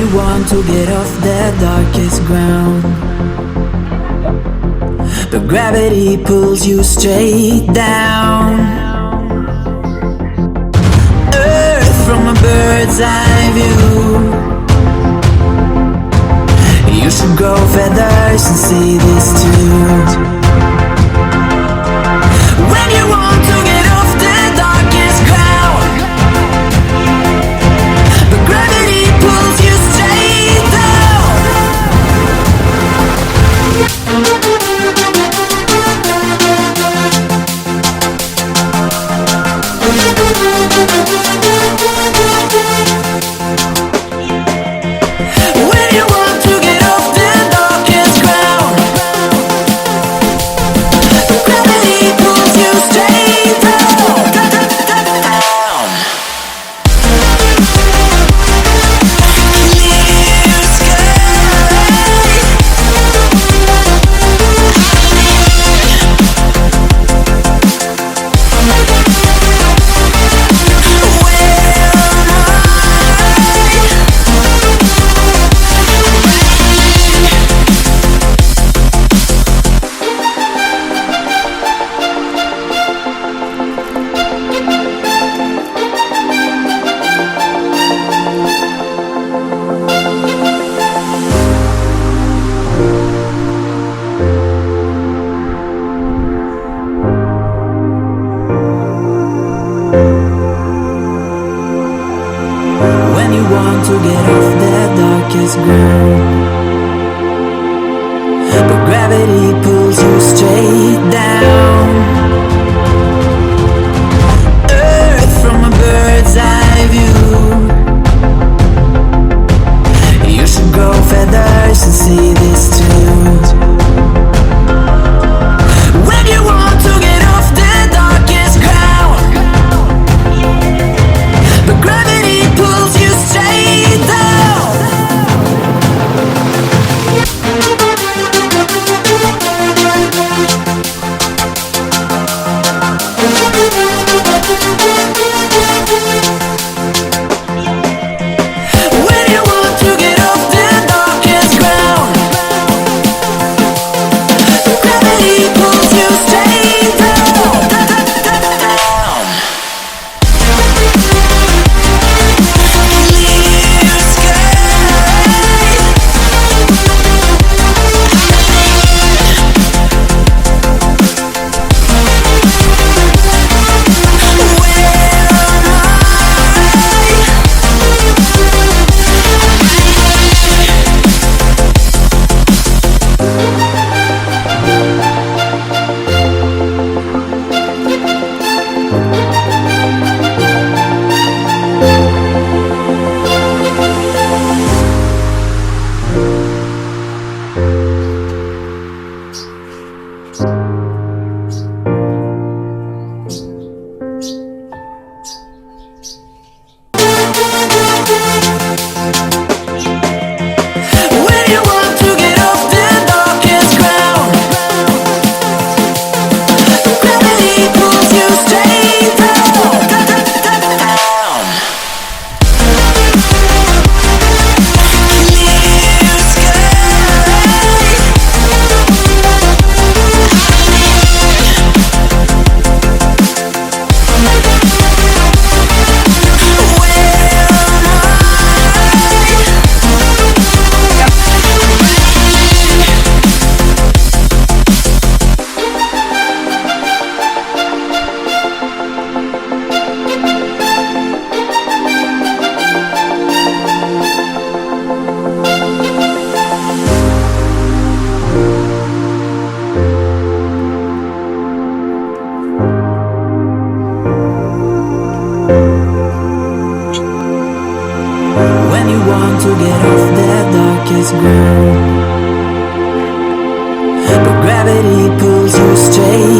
you want to get off the darkest ground, but gravity pulls you straight down. Earth from a bird's eye view. You should grow feathers and see this too. When you want to get off the darkest ground, but gravity pulls you straight down. When you want to get off the darkest ground, but gravity pulls you straight down. Clear sky. When you want to get off the darkest ground, but gravity pulls you straight down. Earth from a bird's eye view. You should grow feathers and see this too. When you want to get off the darkest ground, but gravity pulls you straight down. When you want to get off the darkest ground, but gravity pulls you straight down. Clear sky. When you want to get off the darkest ground, gravity pulls you straight down. Clear sky. When you want to get off the darkest ground, but gravity pulls you straight